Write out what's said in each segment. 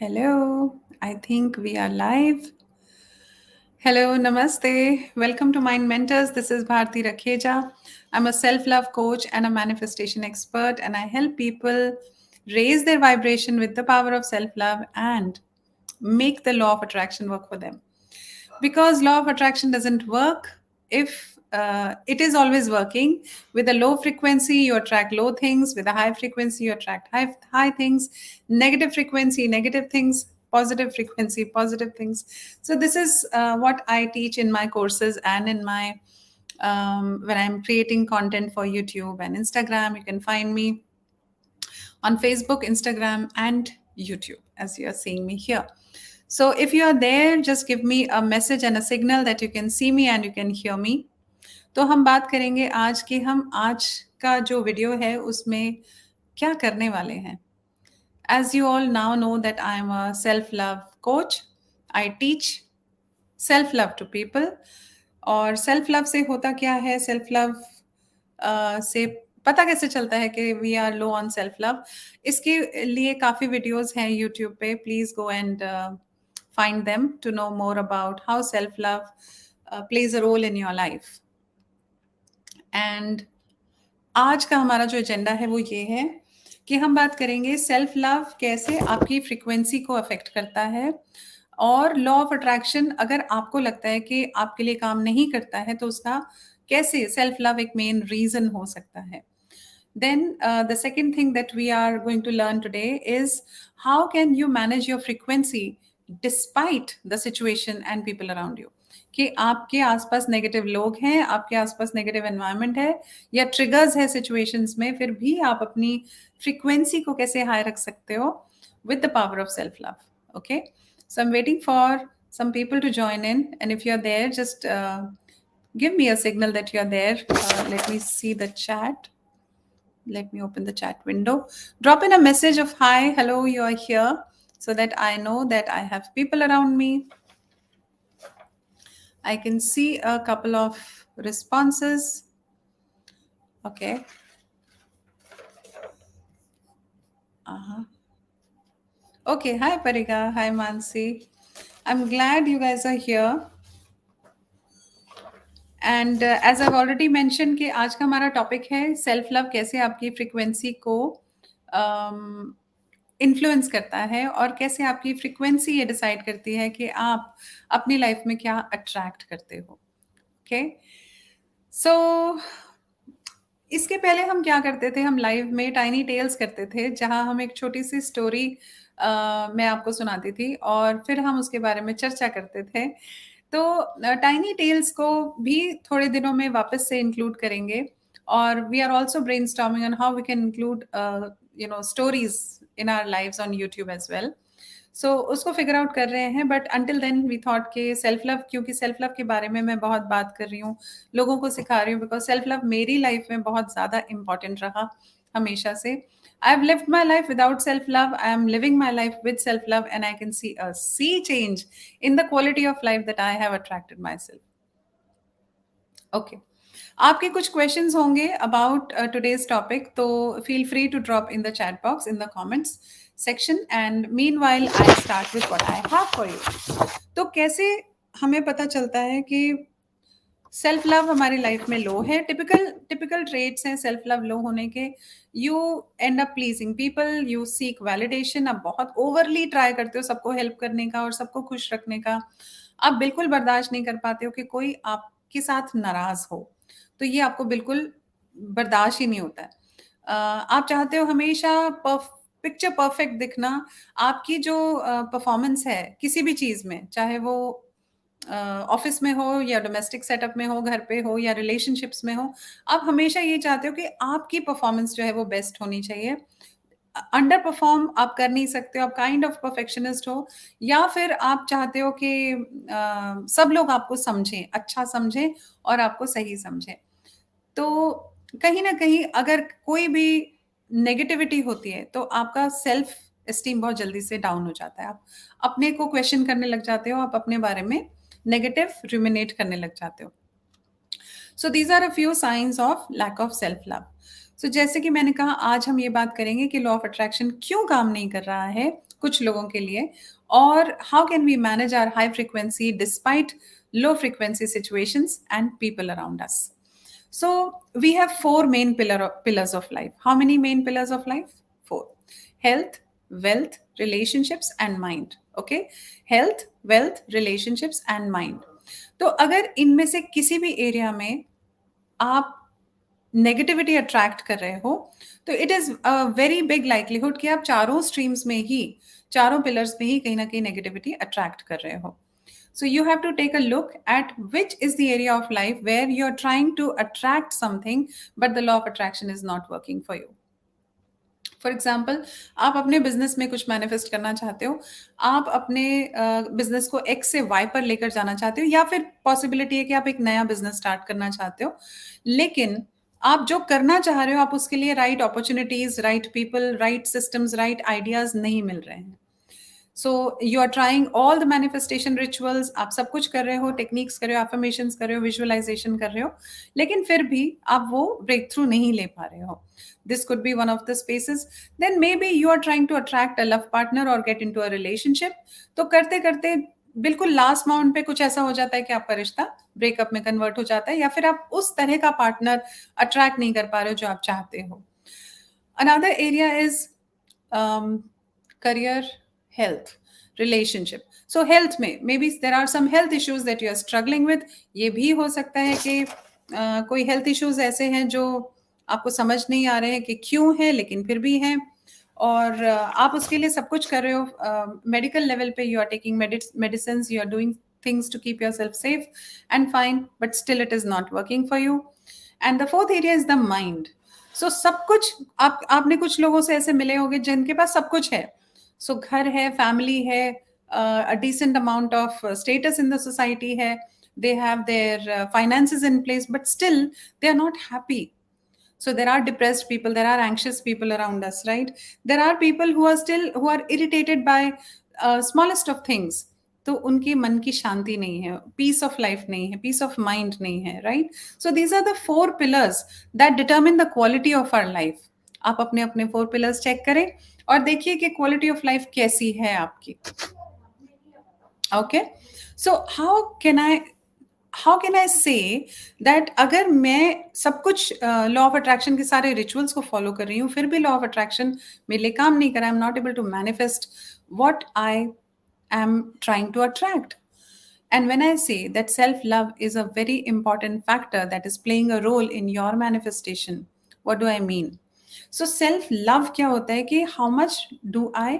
Hello, I think we are live. Hello, namaste. Welcome to Mind Mentors. This is Bharti Rakheja. I'm a self love coach and a manifestation expert, and I help people raise their vibration with the power of self love and make the law of attraction work for them. Because law of attraction doesn't work if it is always working. With a low frequency you attract low things, with a high frequency you attract high things, negative frequency negative things, positive frequency positive things. So this is what I teach in my courses and in my when I'm creating content for YouTube and Instagram. You can find me on Facebook, Instagram, and YouTube as you are seeing me here. So if you are there, just give me a message and a signal that you can see me and you can hear me. तो हम बात करेंगे आज की, हम आज का जो वीडियो है उसमें क्या करने वाले हैं. As you all now know that I am a self-love coach. I teach self-love to people. और self-love से होता क्या है, self-love से पता कैसे चलता है कि we are low on self love. इसके लिए काफ़ी वीडियोस हैं यूट्यूब पे. Please go and find them to know more about how self love plays a role in your life. And आज का हमारा जो एजेंडा है वो ये है कि हम बात करेंगे सेल्फ लव कैसे आपकी फ्रीक्वेंसी को अफेक्ट करता है, और लॉ ऑफ अट्रैक्शन अगर आपको लगता है कि आपके लिए काम नहीं करता है तो उसका कैसे सेल्फ लव एक मेन रीजन हो सकता है. Then the second thing that we are going to learn today is how can you manage your frequency despite the situation and people around you. कि आपके आसपास नेगेटिव लोग हैं, आपके आसपास नेगेटिव एनवायरनमेंट है या ट्रिगर्स है सिचुएशंस में, फिर भी आप अपनी फ्रीक्वेंसी को कैसे हाई रख सकते हो with the power of self love. Okay, so I'm waiting for some people to join in, and if you're there, just give me a signal that you're there. Let me see the chat. Let me open the chat window. Drop in a message of hi, hello, you are here, so that I know that I have people around me. I can see a couple of responses. Okay. Okay, hi Parika, hi Mansi. I'm glad you guys are here. And as I already mention कि आज का हमारा topic है self love कैसे आपकी frequency को influence करता है, और कैसे आपकी फ्रीक्वेंसी ये डिसाइड करती है कि आप अपनी लाइफ में क्या अट्रैक्ट करते हो. ओके, सो इसके पहले हम क्या करते थे, हम लाइव में टाइनी टेल्स करते थे जहां हम एक छोटी सी स्टोरी मैं आपको सुनाती थी और फिर हम उसके बारे में चर्चा करते थे. तो टाइनी टेल्स को भी थोड़े दिनों में वापस से इंक्लूड करेंगे, और we are also brainstorming on how we can include stories in our lives on YouTube as well. So उसको फिगर आउट कर रहे हैं, but until then we thought के सेल्फ लव, क्योंकि सेल्फ लव के बारे में मैं बहुत बात कर रही हूँ, लोगों को सिखा रही हूँ, बिकॉज सेल्फ लव मेरी लाइफ में बहुत ज़्यादा इंपॉर्टेंट रहा हमेशा से. I have lived my life without self-love. I am living my life with self-love, and I can see a sea change in the quality of life that I have attracted myself. Okay. आपके कुछ questions होंगे about today's topic, तो feel free to drop in the chat box in the comments section, and meanwhile I start with what I have for you. तो कैसे हमें पता चलता है कि सेल्फ लव हमारी लाइफ में लो है. टिपिकल ट्रेट्स हैं सेल्फ लव लो होने के. You end up pleasing people, you seek validation. आप बहुत ओवरली ट्राई करते हो सबको हेल्प करने का और सबको खुश रखने का. आप बिल्कुल बर्दाश्त नहीं कर पाते हो कि कोई आपके साथ नाराज हो, तो ये आपको बिल्कुल बर्दाश्त ही नहीं होता है. आप चाहते हो हमेशा पिक्चर परफेक्ट दिखना. आपकी जो परफॉर्मेंस है किसी भी चीज़ में, चाहे वो ऑफिस में हो या डोमेस्टिक सेटअप में हो, घर पे हो या रिलेशनशिप्स में हो, आप हमेशा ये चाहते हो कि आपकी परफॉर्मेंस जो है वो बेस्ट होनी चाहिए. अंडर परफॉर्म आप कर नहीं सकते हो. आप काइंड ऑफ परफेक्शनिस्ट हो, या फिर आप चाहते हो कि सब लोग आपको समझें, अच्छा समझें और आपको सही समझें. तो कहीं ना कहीं अगर कोई भी नेगेटिविटी होती है तो आपका सेल्फ एस्टीम बहुत जल्दी से डाउन हो जाता है. आप अपने को क्वेश्चन करने लग जाते हो, आप अपने बारे में नेगेटिव रुमिनेट करने लग जाते हो. So these are a few signs of lack of self love. So जैसे कि मैंने कहा, आज हम ये बात करेंगे कि लॉ ऑफ अट्रैक्शन क्यों काम नहीं कर रहा है कुछ लोगों के लिए, और how can we manage our high frequency despite low frequency situations and people around us. So we have four main pillars of life. How many main pillars of life? Four: health, wealth, relationships and mind. Okay, health, wealth, relationships and mind. तो अगर इनमें से किसी भी area में आप negativity attract कर रहे हो, तो it is a very big likelihood कि आप चारों स्ट्रीम्स में ही, चारों पिलर्स में ही कहीं ना कहीं नेगेटिविटी अट्रैक्ट कर रहे हो. So you have to take a look at which is the area of life where you're trying to attract something, but the law of attraction is not working for you. For example, आप अपने business में कुछ manifest करना चाहते हो, आप अपने business को एक्स से वाई पर लेकर जाना चाहते हो, या फिर पॉसिबिलिटी है कि आप एक नया बिजनेस स्टार्ट करना चाहते हो, लेकिन आप जो करना चाह रहे हो, आप उसके लिए right opportunities, right people, right systems, right ideas नहीं मिल रहे हैं. So you are trying all the manifestation rituals, आप सब कुछ कर रहे हो, टेक्निक्स कर रहे हो, एफर्मेशंस कर रहे हो, विजुअलाइजेशन कर रहे हो, लेकिन फिर भी आप वो ब्रेक थ्रू नहीं ले पा रहे हो. This could be one of the spaces. Then maybe you are trying to attract a love partner or get into a relationship. तो करते करते बिल्कुल लास्ट माउंट पे कुछ ऐसा हो जाता है कि आपका रिश्ता ब्रेकअप में कन्वर्ट हो जाता है, या फिर आप उस तरह का पार्टनर अट्रैक्ट नहीं कर पा रहे हो जो आप चाहते हो. Another area is career, health, relationship. So health में maybe there are some health issues that you are struggling with. ये भी हो सकता है कि कोई health issues ऐसे हैं जो आपको समझ नहीं आ रहे हैं कि क्यों है, लेकिन फिर भी हैं, और आप उसके लिए सब कुछ कर रहे हो. मेडिकल लेवल पे you are taking medicine, you are doing things to keep yourself safe and fine, but still it is not working for you. And the fourth area is the mind. So सब कुछ आपने कुछ लोगों से ऐसे मिले होंगे जिनके पास सब कुछ है. So घर है, फैमिली है, a decent amount of status in the society है, they have their finances in place, but still they are not happy. So there are depressed people, there are anxious people around us, right? There are people who are irritated by smallest of things. तो उनके मन की शांति नहीं है, piece of life नहीं है, piece of mind नहीं है, right? So these are the four pillars that determine the quality of our life. आप अपने अपने फोर पिलर्स चेक करें और देखिए कि क्वालिटी ऑफ लाइफ कैसी है आपकी. Okay, so how can I say that अगर मैं सब कुछ लॉ ऑफ अट्रैक्शन के सारे रिचुअल्स को फॉलो कर रही हूँ, फिर भी लॉ ऑफ अट्रैक्शन मेरे लिए काम नहीं कर रहा, I am not able to manifest what I am trying to attract. And when I say that self-love is a very important factor that is playing a role in your manifestation, what do I mean? So self-love क्या होता है कि how much do I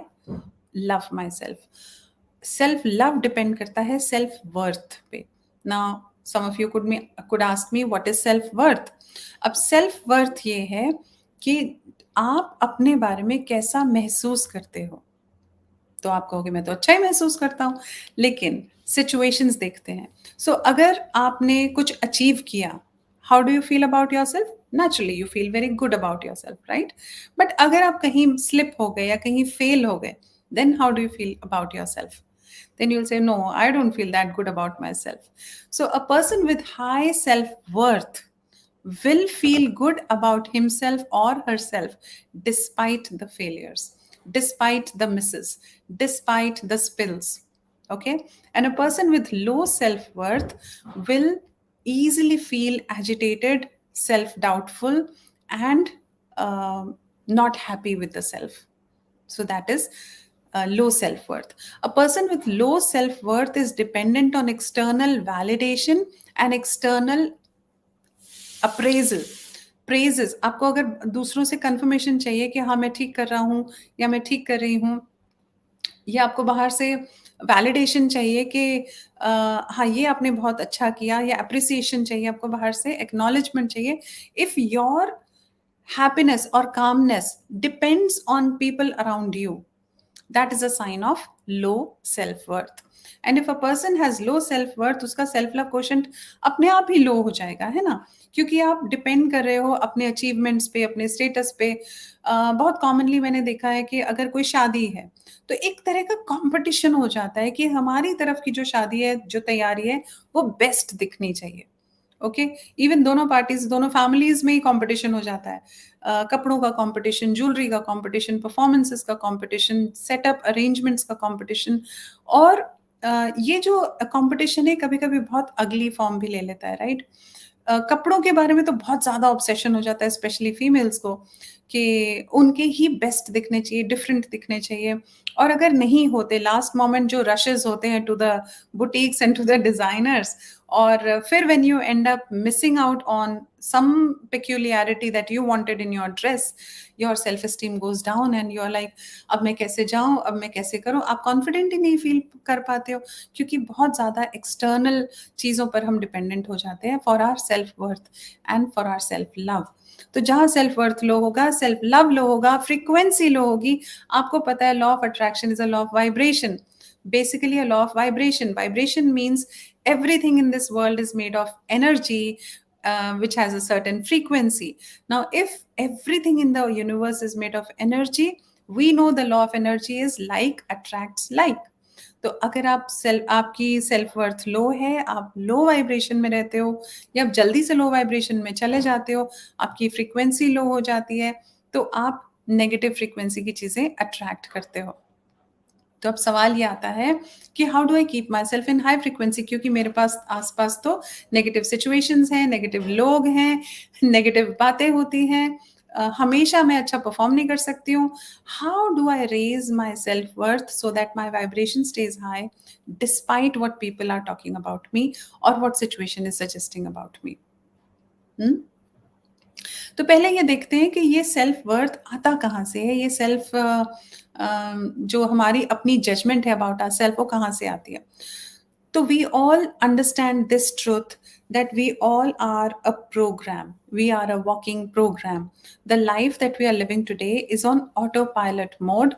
love myself? Self-love depend करता है self-worth पे. Now some of you could ask me what is self-worth? अब self-worth ये है कि आप अपने बारे में कैसा महसूस करते हो. तो आप कहोगे मैं तो अच्छा ही महसूस करता हूँ, लेकिन सिचुएशंस देखते हैं. सो अगर आपने कुछ अचीव किया, how do you feel about yourself? Naturally you feel very good about yourself, right? But अगर आप कहीं स्लिप हो गए या कहीं फेल हो गए, then how do you feel about yourself? Then you'll say, no, I don't feel that good about myself. So a person with high self-worth will feel good about himself or herself despite the failures, despite the misses, despite the spills. Okay, and a person with low self-worth will easily feel agitated, self-doubtful, and not happy with the self. So that is low self-worth. A person with low self-worth is dependent on external validation and external appraisal. Praises, आपको अगर दूसरों से confirmation चाहिए कि हाँ मैं ठीक कर रहा हूँ या मैं ठीक कर रही हूँ, या आपको बाहर से वैलिडेशन चाहिए कि हाँ ये आपने बहुत अच्छा किया, या अप्रिसिएशन चाहिए आपको बाहर से, एक्नॉलेजमेंट चाहिए. If your happiness or calmness depends on people around you, that is a sign of low self-worth. And if a person has low self-worth, उसका self-love quotient अपने आप ही low हो जाएगा, है ना? क्योंकि आप डिपेंड कर रहे हो अपने अचीवमेंट्स पे, अपने स्टेटस पे. बहुत कॉमनली मैंने देखा है कि अगर कोई शादी है तो एक तरह का कंपटीशन हो जाता है कि हमारी तरफ की जो शादी है, जो तैयारी है, वो बेस्ट दिखनी चाहिए. ओके। इवन दोनों पार्टीज, दोनों फैमिलीज में ही कंपटीशन हो जाता है। कपड़ों का कंपटीशन, ज्वेलरी का कंपटीशन, परफॉर्मेंसेस का कंपटीशन, सेटअप अरेंजमेंट्स का कंपटीशन। और ये जो कंपटीशन है कभी कभी बहुत अगली फॉर्म भी ले लेता है, राइट। कपड़ों के बारे में तो बहुत ज़्यादा ऑब्सेशन हो जाता है स्पेशली फीमेल्स को, कि उनके ही बेस्ट दिखने चाहिए, डिफरेंट दिखने चाहिए। और अगर नहीं होते, लास्ट मोमेंट जो रशेस होते हैं to the boutiques and to the designers, और फिर when you end up missing out on some peculiarity that you wanted in your dress, your self esteem goes down and you're like, अब मैं कैसे जाऊं, अब मैं कैसे करूं, आप कॉन्फिडेंट ही नहीं फील कर पाते हो, क्योंकि बहुत ज़्यादा एक्सटर्नल चीज़ों पर हम डिपेंडेंट हो जाते हैं for our self worth and for our self love. तो जहाँ सेल्फ वर्थ लो होगा, सेल्फ लव लो होगा, फ्रीक्वेंसी लो होगी। आपको पता है law of attraction is a law of vibration, basically a law of vibration. Vibration means everything in this world is made of energy, which has a certain frequency. Now, if everything in the universe is made of energy, we know the law of energy is like attracts like. तो अगर आपकी self worth लो है, आप low vibration में रहते हो, या आप जल्दी से लो वाइब्रेशन में चले जाते हो, आपकी फ्रीक्वेंसी लो हो जाती है, तो आप नेगेटिव फ्रीक्वेंसी की चीज़ें अट्रैक्ट करते हो। तो अब सवाल ये आता है कि how do I keep my self in high frequency, क्योंकि मेरे पास आसपास तो नेगेटिव सिचुएशंस हैं, नेगेटिव लोग हैं, नेगेटिव बातें होती हैं, हमेशा मैं अच्छा परफॉर्म नहीं कर सकती हूँ। How do I raise my self worth so that my vibration stage high despite what people are talking about me और what situation is suggesting about me. तो पहले ये देखते हैं कि ये सेल्फ वर्थ आता कहाँ से है, ये सेल्फ जो हमारी अपनी जजमेंट है अबाउट आवर सेल्फ, वो कहाँ से आती है। तो we all understand this truth that we all are a program. We are a walking program. The life that we are living today is on autopilot mode,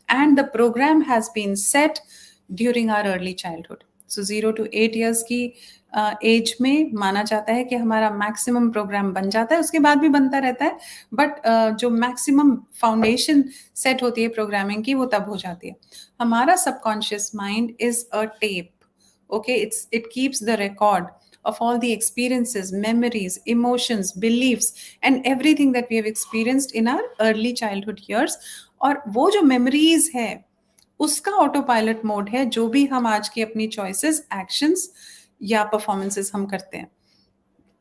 and the program has been set during our early childhood. So 0 to 8 years की as में माना जाता है कि हमारा maximum programme बन जाता है, उसके बाद भी बनता रहता है, बट जो मैक्सिमम फाउंडेशन सेट होती है प्रोग्रामिंग की, वो तब हो जाती है। हमारा subconscious mind is a tape, okay, it keeps the record of all the experiences, memories, emotions, beliefs and everything that we have experienced in our early childhood years। और वो जो memories है उसका ऑटो पायलट मोड है, जो भी हम आज की अपनी चॉइसेस, एक्शंस या परफॉर्मेंसेस हम करते हैं,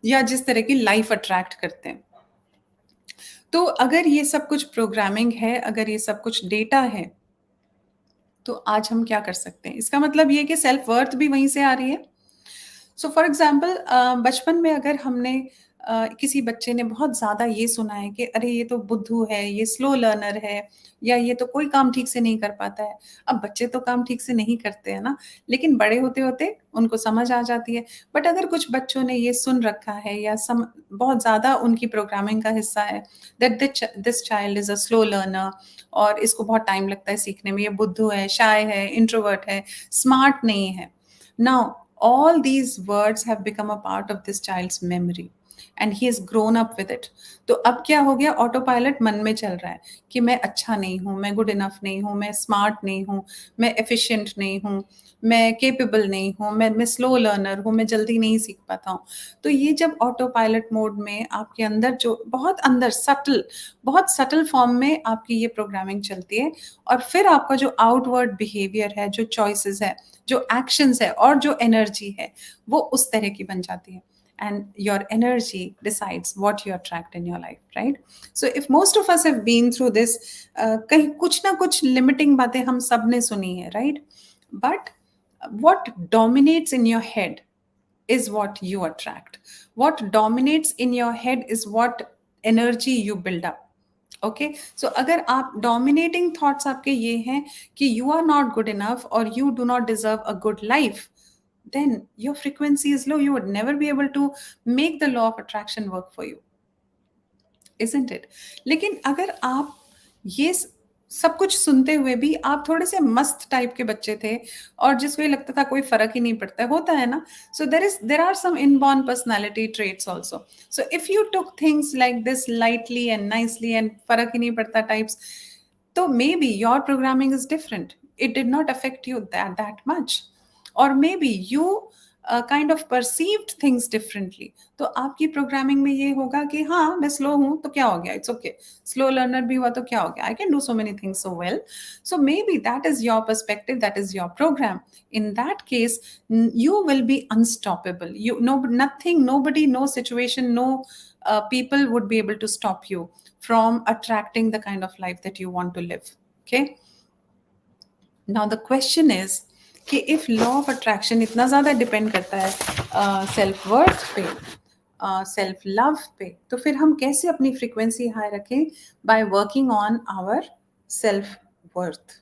या जिस तरह की लाइफ अट्रैक्ट करते हैं। तो अगर ये सब कुछ प्रोग्रामिंग है, अगर ये सब कुछ डेटा है, तो आज हम क्या कर सकते हैं? इसका मतलब ये कि सेल्फ वर्थ भी वहीं से आ रही है। सो फॉर एग्जाम्पल, बचपन में अगर हमने किसी बच्चे ने बहुत ज़्यादा ये सुना है कि अरे ये तो बुद्धू है, ये स्लो लर्नर है, या ये तो कोई काम ठीक से नहीं कर पाता है। अब बच्चे तो काम ठीक से नहीं करते हैं ना, लेकिन बड़े होते होते उनको समझ आ जाती है। बट अगर कुछ बच्चों ने ये सुन रखा है, या बहुत ज़्यादा उनकी प्रोग्रामिंग का हिस्सा है that this child is a slow learner, और इसको बहुत टाइम लगता है सीखने में, ये बुद्धू है, शाय है, इंट्रोवर्ट है, स्मार्ट नहीं है। Now all these words have become a part of this child's memory and he has grown up with it। तो अब क्या हो गया, ऑटो पायलट मन में चल रहा है कि मैं अच्छा नहीं हूँ, मैं गुड इनफ नहीं हूँ, मैं स्मार्ट नहीं हूँ, मैं एफिशिएंट नहीं हूँ, मैं केपेबल नहीं हूँ, मैं स्लो लर्नर हूँ, मैं जल्दी नहीं सीख पाता हूँ। तो ये जब ऑटो पायलट मोड में आपके अंदर, जो बहुत अंदर बहुत सटल फॉर्म में आपकी ये प्रोग्रामिंग चलती है, और फिर आपका जो आउटवर्ड बिहेवियर है, जो चॉइसेस है, जो एक्शंस है, और जो एनर्जी है, वो उस तरह की बन जाती है। And your energy decides what you attract in your life, right? So if most of us have been through this, कहीं कुछ ना कुछ लिमिटिंग बातें हम सब ने सुनी है, right? But what dominates in your head is what you attract. What dominates in your head is what energy you build up. Okay, so अगर आप डोमिनेटिंग थॉट्स आपके ये हैं कि you are not good enough और you do not deserve a good life, then your frequency is low. You would never be able to make the law of attraction work for you, isn't it? लेकिन अगर आप ये सब कुछ सुनते हुए भी आप थोड़े से मस्त टाइप के बच्चे थे, और जिसको ये लगता था कोई फर्क ही नहीं पड़ता है, होता है ना। So there are some inborn personality traits also. So if you took things like this lightly and nicely and फर्क ही नहीं पड़ता टाइप्स, तो maybe your programming is different, it did not affect you that much, or maybe you kind of perceived things differently. तो आपकी programming में ये होगा कि हाँ मैं स्लो हूँ तो क्या हो गया, इट्स ओके, स्लो लर्नर भी हुआ तो क्या हो गया, I can do so many things so well. So maybe that is your perspective, that is your program. In that case, you will be unstoppable. You no nothing, nobody, no situation, no people would be able to stop you from attracting the kind of life that you want to live. Okay. Now the question is कि if law of attraction इतना ज़्यादा depend करता है self worth पे, self love पे, तो फिर हम कैसे अपनी फ्रीक्वेंसी हाई रखें? By working on our self worth.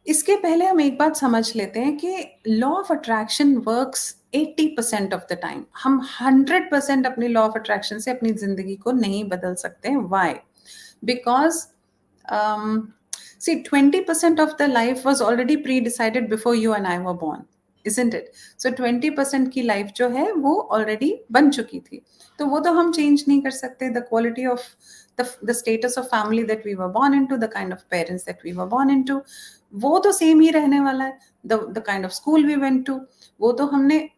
इसके पहले हम एक बात समझ लेते हैं कि law of attraction works 80% of the time. हम 100% अपनी लॉ ऑफ अट्रैक्शन से अपनी जिंदगी को नहीं बदल सकते हैं। Y? Because see 20% of the life was already pre-decided before you and I were born, isn't it? So 20% की लाइफ जो है वो ऑलरेडी बन चुकी थी, तो वो तो हम चेंज नहीं कर सकते। The quality of the status of family that we were born into, the kind of parents that we were born into, वो तो सेम ही रहने वाला है। the kind of school we went to, वो तो हमने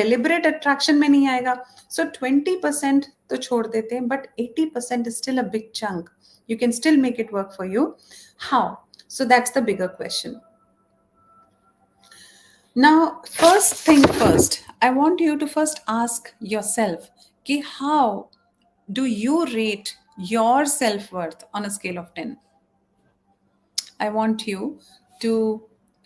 deliberate attraction में नहीं आएगा। So 20% तो छोड़ देते हैं, but 80% is still a big chunk. You can still make it work for you. How? So that's the bigger question. Now, first thing first, I want you to first ask yourself, ki how do you rate your self-worth on a scale of 10? I want you to,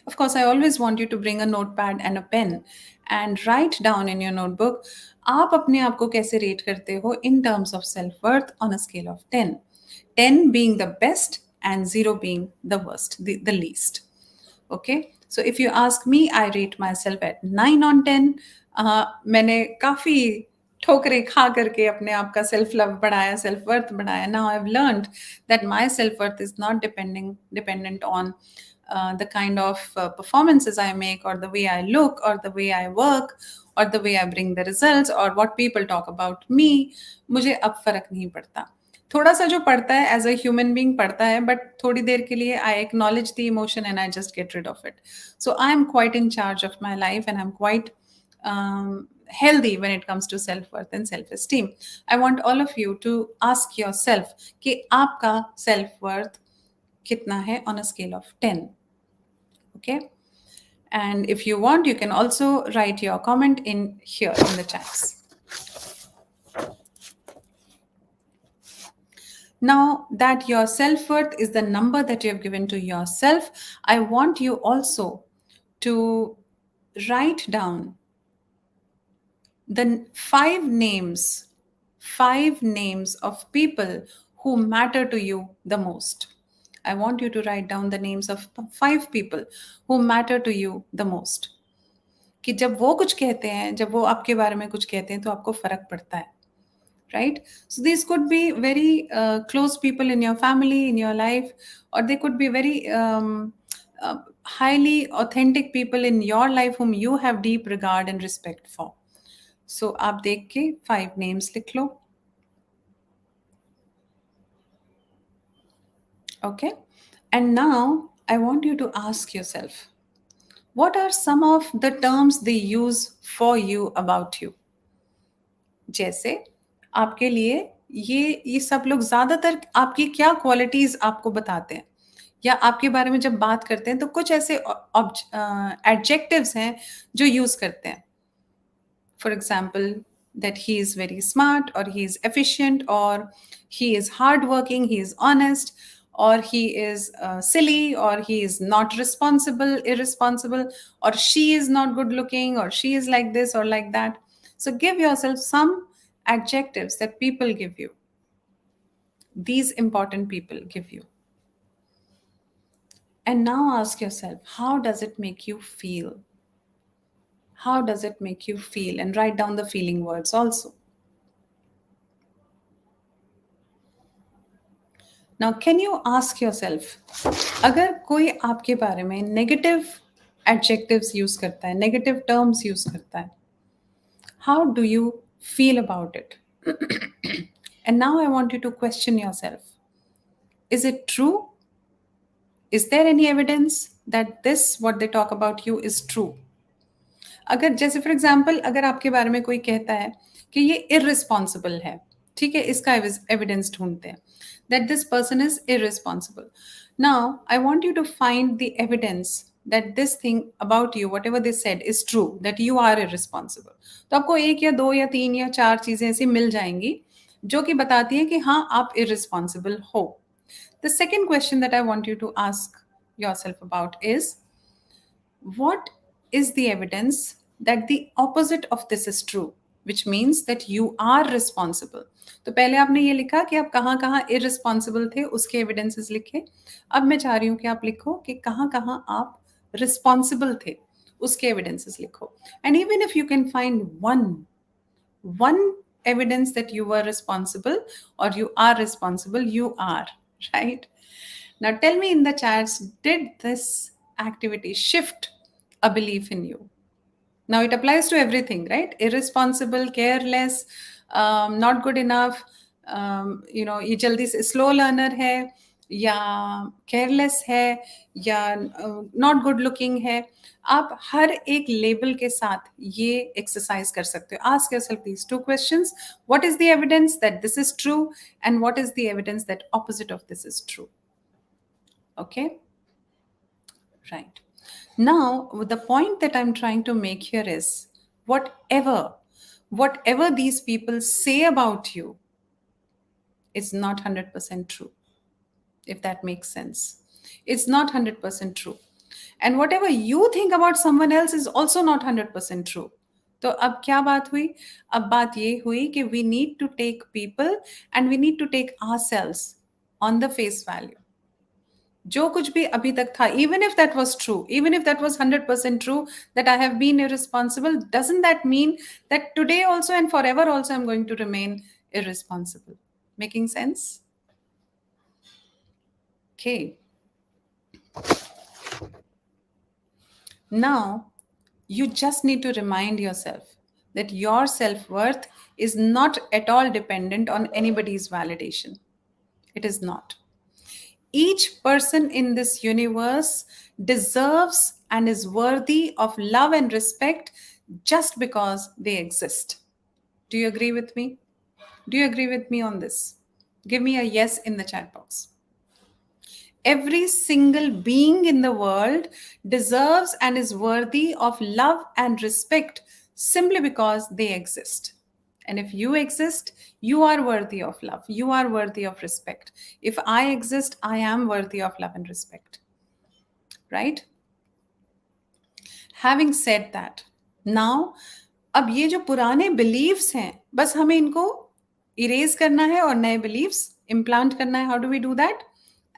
of course, I always want you to bring a notepad and a pen and write down in your notebook, आप अपने आप को कैसे rate करते हो in terms of self-worth on a scale of 10. 10 being the best and 0 being the worst, the least. Okay, so if you ask me, I rate myself at 9 on 10. मैंने काफ़ी ठोकरें खा करके अपने आप का सेल्फ लव बढ़ाया, सेल्फ वर्थ बढ़ाया. Now I've learned that my self worth is not dependent on the kind of performances I make, or the way I look, or the way I work, or the way I bring the results, or what people talk about me. मुझे अब फर्क नहीं पड़ता. थोड़ा सा जो पड़ता है एज अ ह्यूमन बीइंग पड़ता है, बट थोड़ी देर के लिए I acknowledge the emotion and I just get rid of it. So I am quite in charge of my life and I am quite healthy when it comes to self-worth and self-esteem. I want all of you to ask yourself कि आपका self-worth कितना है on a scale of 10. Okay? And if you want, you can also write your comment in here in the chats. Now that your self-worth is the number that you have given to yourself, I want you also to write down the five names of people who matter to you the most. I want you to write down the names of 5 people who matter to you the most. कि जब वो कुछ कहते हैं, जब वो आपके बारे में कुछ कहते हैं तो आपको फर्क पड़ता है. Right? So these could be very close people in your family, in your life, or they could be very highly authentic people in your life whom you have deep regard and respect for. So आप देख के 5 names लिख लो. Okay? And now I want you to ask yourself, what are some of the terms they use for you about you? जैसे आपके लिए ये सब लोग ज़्यादातर आपकी क्या क्वालिटीज़ आपको बताते हैं, या आपके बारे में जब बात करते हैं तो कुछ ऐसे एडजेक्टिव्स हैं जो यूज़ करते हैं. For example, that he is very smart, or he is efficient, or he is hardworking, he is honest, or he is silly, or he is not responsible, irresponsible, or she is not good looking, or she is like this or like that. So give yourself some adjectives that people give you. These important people give you. And now ask yourself, how does it make you feel? How does it make you feel? And write down the feeling words also. Now, can you ask yourself, अगर कोई आपके बारे में negative adjectives use करता है, negative terms use करता है, how do you feel about it? And now I want you to question yourself. Is it true? Is there any evidence that this, what they talk about you, is true? अगर जैसे for example अगर आपके बारे में कोई कहता है कि ये इररिस्पॉन्सिबल है, ठीक है, इसका एविडेंस ढूंढते हैं that this person is irresponsible. Now I want you to find the evidence that this thing about you, whatever they said, is true, that you are irresponsible. तो आपको एक या दो या तीन या चार चीजें ऐसी मिल जाएंगी जो कि बताती हैं कि हाँ आप irresponsible हो. The second question that I want you to ask yourself about is, what is the evidence that the opposite of this is true, which means that you are responsible. तो पहले आपने ये लिखा कि आप कहाँ कहाँ irresponsible थे, उसके एविडेंसेस लिखे. अब मैं चाह रही हूँ कि आप लिखो कि कहाँ कहाँ आप responsible थे, उसके एविडेंसेस लिखो. And even if you can find one evidence that you were responsible or you are responsible, you are, right? Now tell me in the chats, did this activity shift a belief in you? Now it applies to everything, right? Irresponsible, careless, not good enough, ये जल्दी से slow learner है या careless है या not good looking है. आप हर एक लेबल के साथ ये एक्सरसाइज कर सकते हो. Ask yourself these two questions. What is the evidence that this is true and what is the evidence that opposite of this is true? Okay, right. Now the point that I'm trying to make here is, whatever these people say about you is not 100% true, if that makes sense. It's not 100% true, and whatever you think about someone else is also not 100% true. तो अब क्या बात हुई? अब बात ये हुई कि we need to take people and we need to take ourselves on the face value. जो कुछ भी अभी तक था, even if that was true, even if that was 100% true, that I have been irresponsible, doesn't that mean that today also and forever also I'm going to remain irresponsible? Making sense? Okay. Now, you just need to remind yourself that your self-worth is not at all dependent on anybody's validation. It is not. Each person in this universe deserves and is worthy of love and respect just because they exist. Do you agree with me? Do you agree with me on this? Give me a yes in the chat box. Every single being in the world deserves and is worthy of love and respect simply because they exist. And if you exist, you are worthy of love. You are worthy of respect. If I exist, I am worthy of love and respect. Right? Having said that, now, अब ये जो पुराने beliefs हैं, बस हमें इनको erase करना है और नए beliefs implant करना है. How do we do that?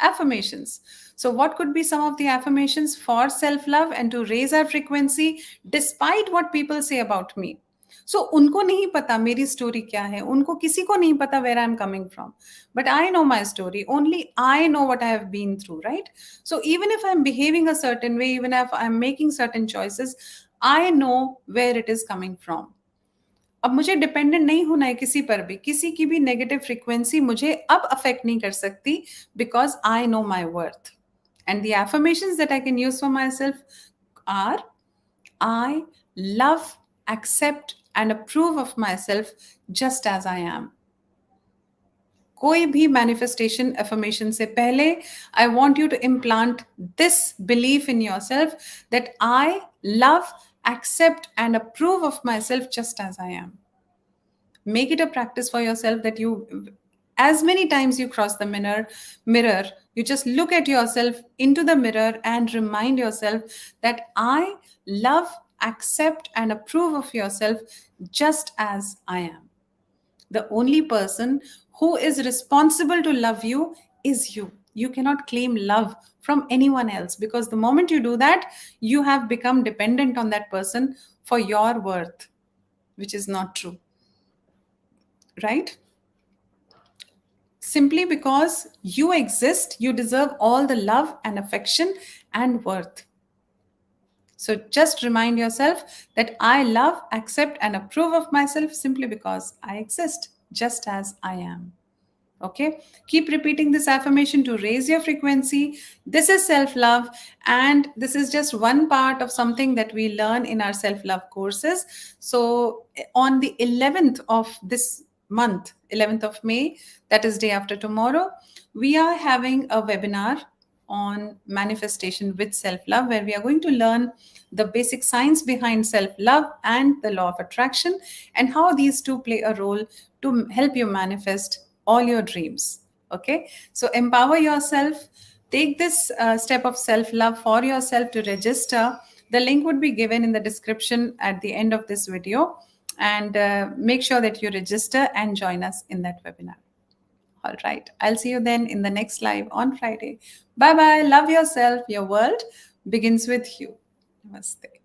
Affirmations. So what could be some of the affirmations for self-love and to raise our frequency despite what people say about me? So उनको नहीं पता मेरी story क्या है, उनको किसी को नहीं पता where I'm coming from. But I know my story. Only I know what I have been through, right? So even if I'm behaving a certain way, even if I'm making certain choices, I know where it is coming from. अब मुझे dependent नहीं होना है किसी पर भी, किसी की भी नेगेटिव फ्रीक्वेंसी मुझे अब अफेक्ट नहीं कर सकती, because I know my worth. And the affirmations that I can use for myself are, I love, accept and approve of myself just as I am. कोई भी manifestation affirmation से पहले I want you to implant this belief in yourself that I love, accept and approve of myself just as I am. Make it a practice for yourself that you, as many times you cross the mirror, you just look at yourself into the mirror and remind yourself that I love, accept and approve of yourself just as I am. The only person who is responsible to love you is you. You cannot claim love from anyone else, because the moment you do that, you have become dependent on that person for your worth, which is not true. Right? Simply because you exist, you deserve all the love and affection and worth. So just remind yourself that I love, accept and approve of myself simply because I exist, just as I am. Okay, keep repeating this affirmation to raise your frequency. This is self love, and this is just one part of something that we learn in our self love courses. So, on the 11th of this month, 11th of May, that is day after tomorrow, we are having a webinar on manifestation with self love, where we are going to learn the basic science behind self love and the law of attraction, and how these two play a role to help you manifest all your dreams. Okay, so empower yourself. Take this step of self love for yourself to register. The link would be given in the description at the end of this video. And make sure that you register and join us in that webinar. All right. I'll see you then in the next live on Friday. Bye bye. Love yourself. Your world begins with you. Namaste.